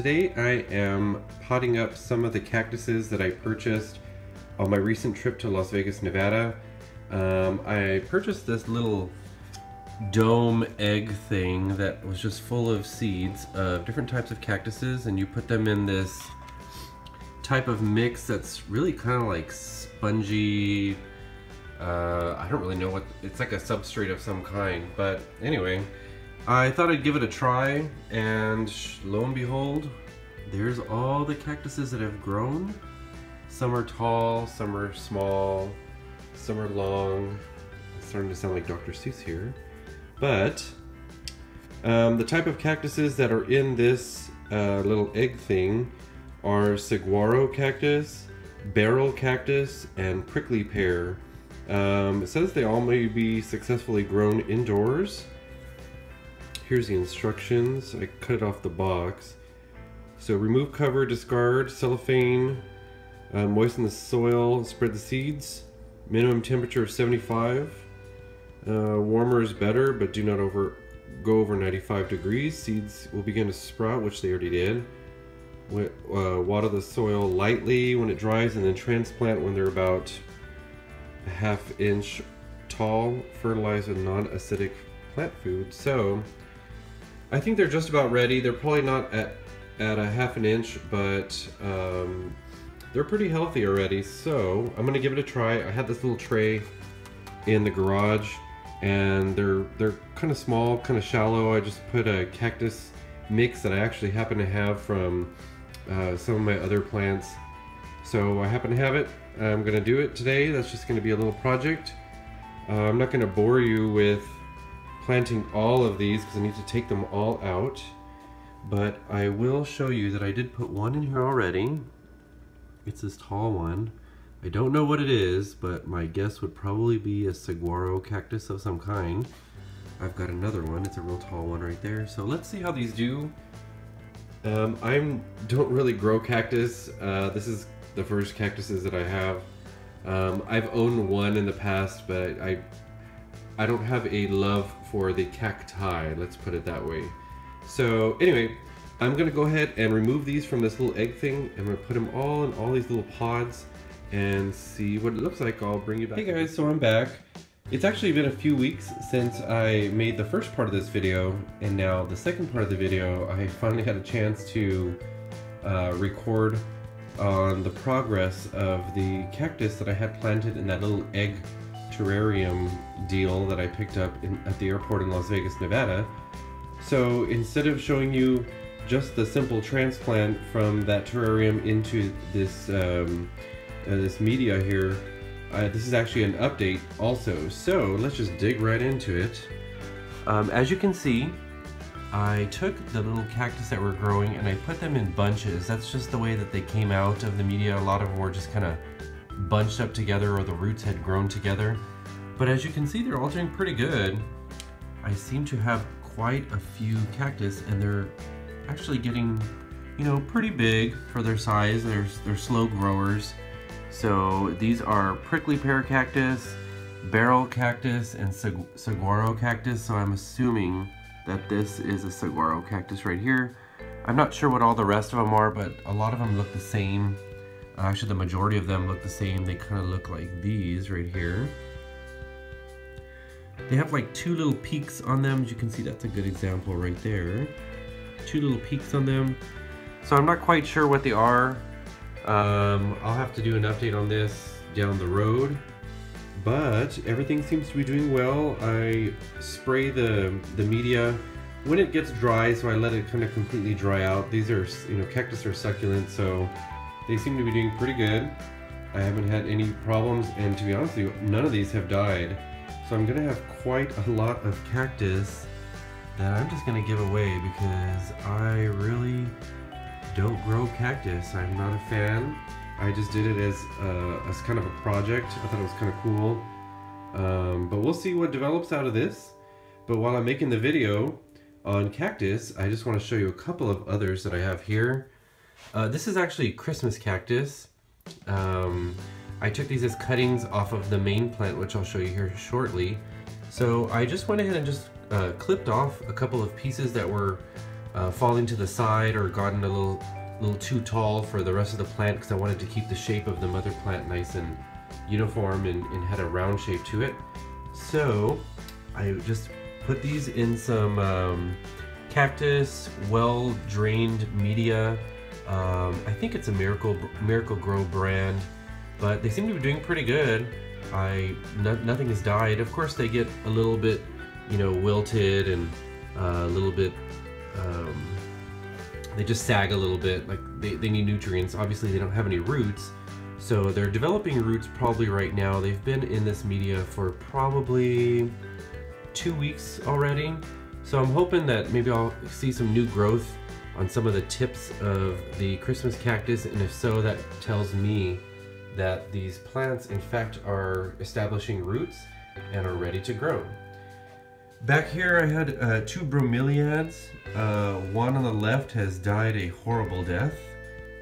today I am potting up some of the cactuses that I purchased on my recent trip to Las Vegas, Nevada. I purchased this little dome egg thing that was just full of seeds of different types of cactuses, and you put them in this type of mix that's really kind of like spongy. I don't really know what, it's like a substrate of some kind, but anyway, I thought I'd give it a try, and lo and behold, there's all the cactuses that have grown. Some are tall, some are small, some are long. It's starting to sound like Dr. Seuss here. But the type of cactuses that are in this little egg thing are Saguaro Cactus, Barrel Cactus, and Prickly Pear. It says they all may be successfully grown indoors. Here's the instructions. I cut it off the box. So remove cover, discard, cellophane, moisten the soil, spread the seeds. Minimum temperature of 75. Warmer is better, but do not go over 95 degrees. Seeds will begin to sprout, which they already did. Water the soil lightly when it dries, and then transplant when they're about a ½ inch tall. Fertilize with non-acidic plant food. So I think they're just about ready. They're probably not at a ½ inch, but they're pretty healthy already. So I'm gonna give it a try. I had this little tray in the garage, and they're kind of small, kind of shallow. I just put a cactus mix that I actually happen to have from some of my other plants. So I happen to have it. I'm gonna do it today. That's just gonna be a little project. I'm not gonna bore you with planting all of these because I need to take them all out, but I will show you that I did put one in here already. It's this tall one. I don't know what it is, but my guess would probably be a Saguaro Cactus of some kind. I've got another one. It's a real tall one right there. So let's see how these do. I don't really grow cactus. This is the first cactuses that I have. I've owned one in the past, but I don't have a love for the cacti, let's put it that way. So anyway, I'm gonna go ahead and remove these from this little egg thing. I'm gonna put them all in all these little pods and see what it looks like. I'll bring you back. Hey guys, so I'm back. It's actually been a few weeks since I made the first part of this video, and now the second part of the video, I finally had a chance to record on the progress of the cactus that I had planted in that little egg terrarium deal that I picked up at the airport in Las Vegas, Nevada. So instead of showing you just the simple transplant from that terrarium into this this media here, this is actually an update also. So let's just dig right into it. As you can see, I took the little cactus that were growing and I put them in bunches. That's just the way that they came out of the media. A lot of them were just kind of bunched up together, or the roots had grown together. But as you can see, they're all doing pretty good. I seem to have quite a few cactus, and they're actually getting, you know, pretty big for their size. They're slow growers. So these are Prickly Pear Cactus, Barrel Cactus, and Saguaro Cactus. So I'm assuming that this is a Saguaro Cactus right here. I'm not sure what all the rest of them are, but a lot of them look the same. Actually, the majority of them look the same. They kind of look like these right here. They have like two little peaks on them. As you can see, that's a good example right there. Two little peaks on them. So I'm not quite sure what they are. I'll have to do an update on this down the road. But everything seems to be doing well. I spray the media when it gets dry, so I let it kind of completely dry out. These are, you know, cactus are succulent, so they seem to be doing pretty good. I haven't had any problems, and to be honest with you, none of these have died. So I'm gonna have quite a lot of cactus that I'm just gonna give away because I really don't grow cactus. I'm not a fan. I just did it as kind of a project. I thought it was kind of cool. But we'll see what develops out of this. But while I'm making the video on cactus, I just want to show you a couple of others that I have here. This is actually Christmas cactus. I took these as cuttings off of the main plant, which I'll show you here shortly. So I just went ahead and just clipped off a couple of pieces that were falling to the side or gotten a little too tall for the rest of the plant, because I wanted to keep the shape of the mother plant nice and uniform and had a round shape to it. So I just put these in some Cactus well drained media. I think it's a Miracle Grow brand, but they seem to be doing pretty good. Nothing has died. Of course they get a little bit, you know, wilted and a little bit, they just sag a little bit, like they need nutrients. Obviously they don't have any roots, so they're developing roots probably right now. They've been in this media for probably 2 weeks already, so I'm hoping that maybe I'll see some new growth on some of the tips of the Christmas cactus, and if so, that tells me that these plants in fact are establishing roots and are ready to grow. Back here I had 2 bromeliads. One on the left has died a horrible death.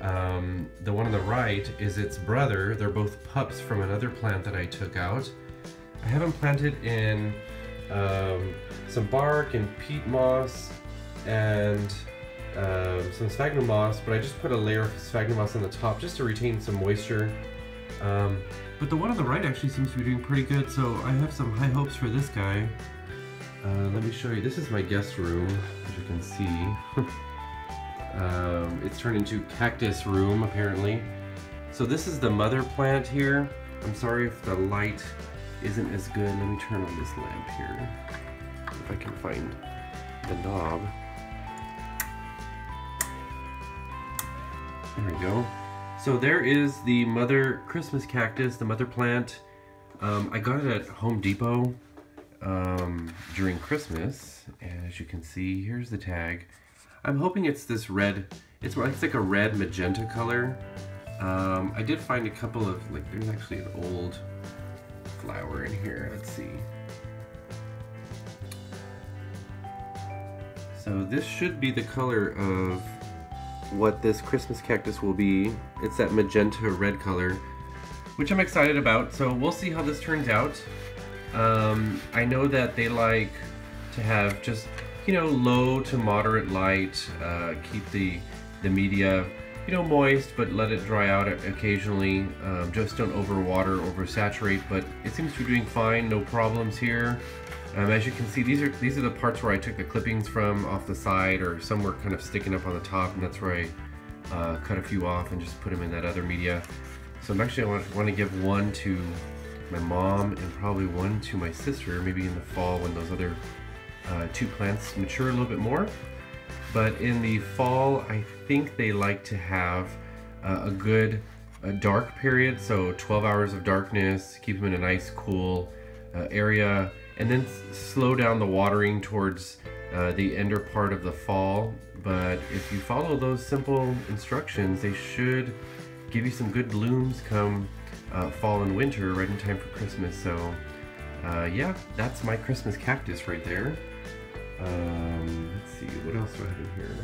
The one on the right is its brother. They're both pups from another plant that I took out. I have them planted in some bark and peat moss and some sphagnum moss, but I just put a layer of sphagnum moss on the top just to retain some moisture. But the one on the right actually seems to be doing pretty good, so I have some high hopes for this guy. Let me show you. This is my guest room, as you can see. It's turned into cactus room, apparently. So this is the mother plant here. I'm sorry if the light isn't as good. Let me turn on this lamp here, if I can find the knob. There we go. So there is the mother Christmas cactus, the mother plant. I got it at Home Depot during Christmas, and as you can see, here's the tag. I'm hoping it's this red, it's like a red magenta color. I did find a couple of, like, there's actually an old flower in here. Let's see. So this should be the color of what this Christmas cactus will be. It's that magenta red color, which I'm excited about. So we'll see how this turns out. I know that they like to have just, you know, low to moderate light, keep the media, you know, moist, but let it dry out occasionally. Just don't overwater, oversaturate, but it seems to be doing fine, no problems here. As you can see, these are the parts where I took the clippings from off the side, or some were kind of sticking up on the top, and that's where I cut a few off and just put them in that other media. So I'm actually, I want to give one to my mom and probably one to my sister, maybe in the fall when those other 2 plants mature a little bit more. But in the fall, I think they like to have a good dark period, so 12 hours of darkness, keep them in a nice cool area, and then slow down the watering towards the ender part of the fall. But if you follow those simple instructions, they should give you some good blooms come fall and winter, right in time for Christmas. So yeah, that's my Christmas cactus right there. Let's see, what else do I have in here?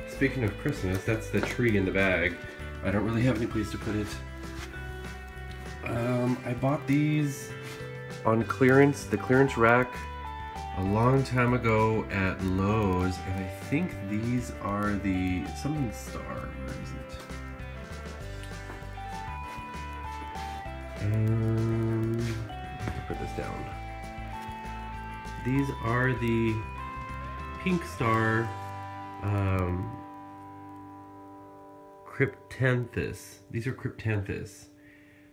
Speaking of Christmas, that's the tree in the bag. I don't really have any place to put it. I bought these on clearance, the clearance rack, a long time ago at Lowe's, and I think these are the something star. Where is it? I can put this down. These are the pink star Cryptanthus. These are Cryptanthus.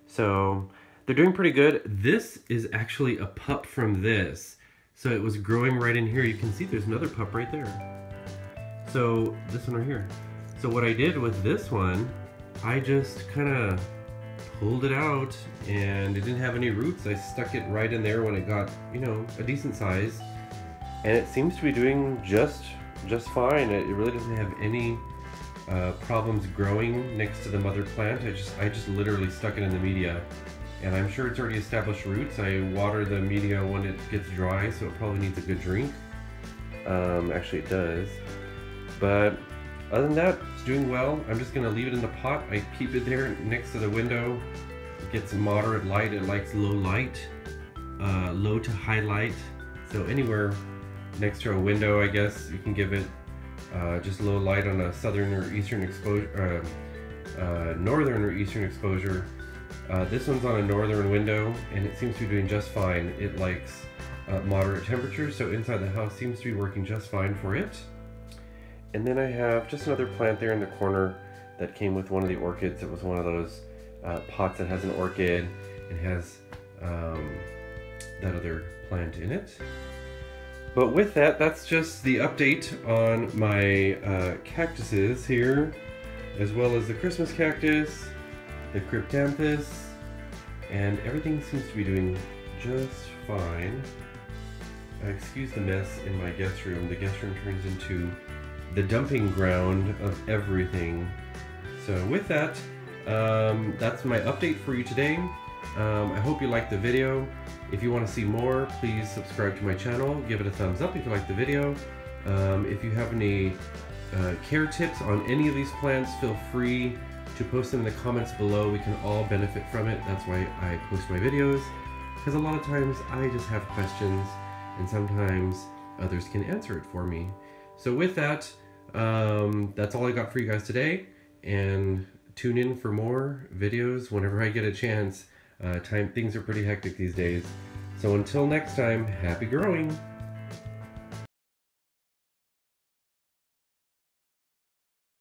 So they're doing pretty good. This is actually a pup from this. So it was growing right in here. You can see there's another pup right there. So this one right here. So what I did with this one, I just kind of pulled it out, and it didn't have any roots. I stuck it right in there when it got, you know, a decent size, and it seems to be doing just fine. It really doesn't have any problems growing next to the mother plant. I just literally stuck it in the media, and I'm sure it's already established roots. I water the media when it gets dry, so it probably needs a good drink. Actually it does, but other than that, it's doing well. I'm just gonna leave it in the pot. I keep it there next to the window. It gets moderate light. It likes low light, low to high light. So anywhere next to a window, I guess, you can give it just a little light on a southern or eastern exposure, northern or eastern exposure. This one's on a northern window, and it seems to be doing just fine. It likes moderate temperatures, so inside the house seems to be working just fine for it. And then I have just another plant there in the corner that came with one of the orchids. It was one of those pots that has an orchid and has that other plant in it. But with that, that's just the update on my cactuses here, as well as the Christmas cactus, the Cryptanthus, and everything seems to be doing just fine. Excuse the mess in my guest room. The guest room turns into the dumping ground of everything. So with that, that's my update for you today. I hope you liked the video. If you want to see more, please subscribe to my channel. Give it a thumbs up if you like the video. If you have any care tips on any of these plants, feel free to post them in the comments below. We can all benefit from it. That's why I post my videos, because a lot of times I just have questions and sometimes others can answer it for me. So with that, that's all I got for you guys today, and tune in for more videos whenever I get a chance. Things are pretty hectic these days. So until next time, happy growing!